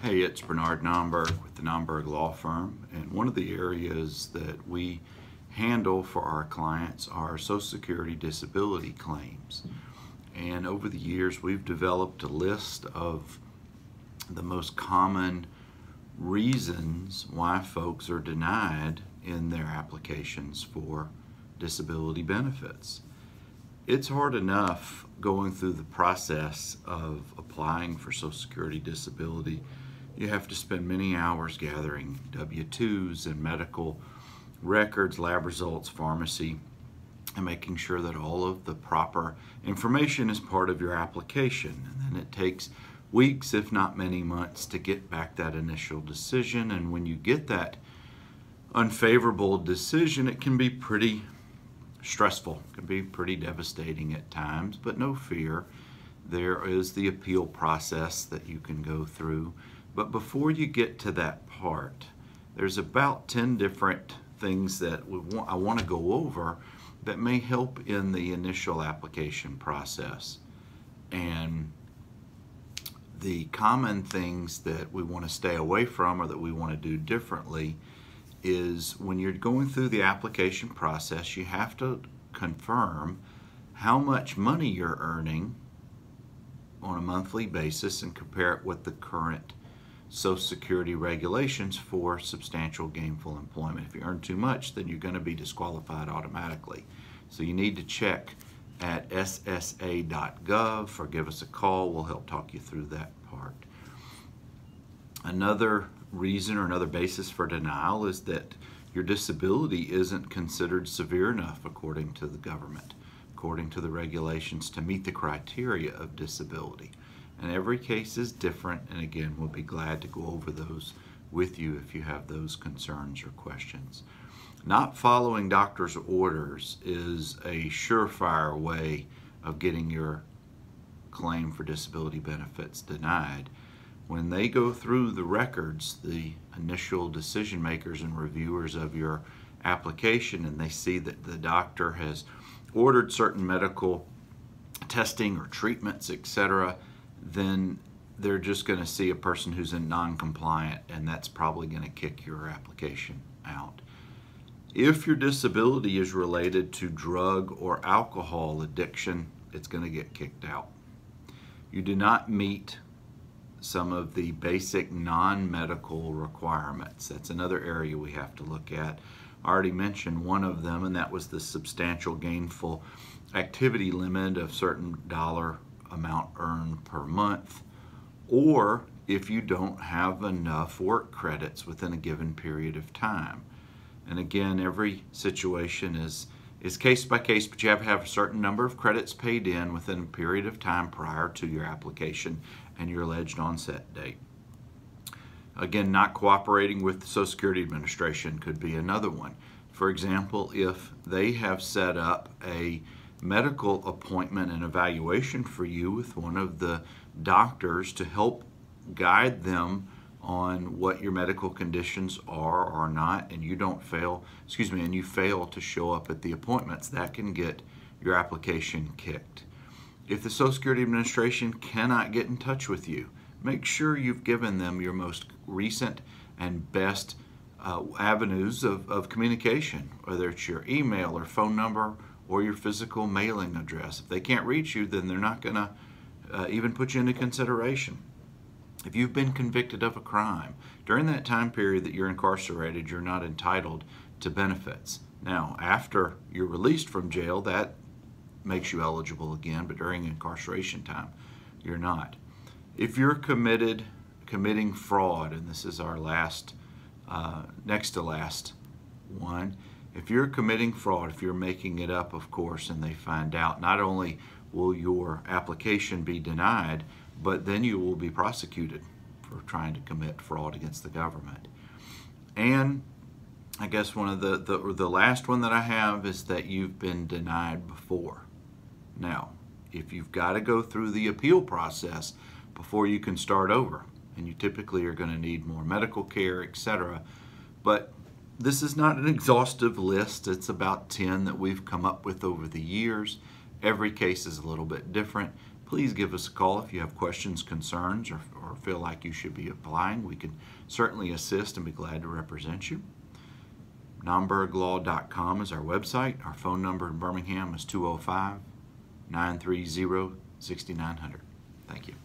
Hey, it's Bernard Nomberg with the Nomberg Law Firm, and one of the areas that we handle for our clients are Social Security disability claims. And over the years, we've developed a list of the most common reasons why folks are denied in their applications for disability benefits. It's hard enough going through the process of applying for Social Security disability. You have to spend many hours gathering W-2s and medical records, lab results, pharmacy, and making sure that all of the proper information is part of your application. And then it takes weeks, if not many months, to get back that initial decision. And when you get that unfavorable decision, it can be pretty stressful. It can be pretty devastating at times, but no fear. There is the appeal process that you can go through. But before you get to that part, there's about 10 different things that I want to go over that may help in the initial application process. And the common things that we want to stay away from or that we want to do differently is when you're going through the application process, you have to confirm how much money you're earning on a monthly basis and compare it with the current Social Security regulations for substantial gainful employment. If you earn too much, then you're going to be disqualified automatically. So you need to check at ssa.gov or give us a call. We'll help talk you through that part. Another reason or another basis for denial is that your disability isn't considered severe enough according to the government, according to the regulations, to meet the criteria of disability. And every case is different, and again, we'll be glad to go over those with you if you have those concerns or questions. Not following doctor's orders is a surefire way of getting your claim for disability benefits denied. When they go through the records, the initial decision makers and reviewers of your application, and they see that the doctor has ordered certain medical testing or treatments, etc., then they're just going to see a person who's in non-compliant, and that's probably going to kick your application out. If your disability is related to drug or alcohol addiction, it's going to get kicked out. You do not meet some of the basic non-medical requirements. That's another area we have to look at. I already mentioned one of them, and that was the substantial gainful activity limit of certain dollar amount earned per month, or if you don't have enough work credits within a given period of time. And again, every situation is case by case, but you have to have a certain number of credits paid in within a period of time prior to your application and your alleged onset date. Again, not cooperating with the Social Security Administration could be another one. For example, if they have set up a medical appointment and evaluation for you with one of the doctors to help guide them on what your medical conditions are or not, and you fail to show up at the appointments, that can get your application kicked. If the Social Security Administration cannot get in touch with you, make sure you've given them your most recent and best avenues of communication, whether it's your email or phone number or your physical mailing address. If they can't reach you, then they're not going to even put you into consideration. If you've been convicted of a crime, during that time period that you're incarcerated, you're not entitled to benefits. Now, after you're released from jail, that makes you eligible again, but during incarceration time, you're not. If you're committing fraud, and this is our next to last one, if you're committing fraud, if you're making it up, of course, and they find out, not only will your application be denied, but then you will be prosecuted for trying to commit fraud against the government. And I guess one of the last one that I have is that you've been denied before. Now, if you've got to go through the appeal process before you can start over, and you typically are going to need more medical care, etc., but this is not an exhaustive list. It's about 10 that we've come up with over the years. Every case is a little bit different. Please give us a call if you have questions, concerns, or or feel like you should be applying, we can certainly assist and be glad to represent you. NombergLaw.com is our website. Our phone number in Birmingham is 205-930-6900. Thank you.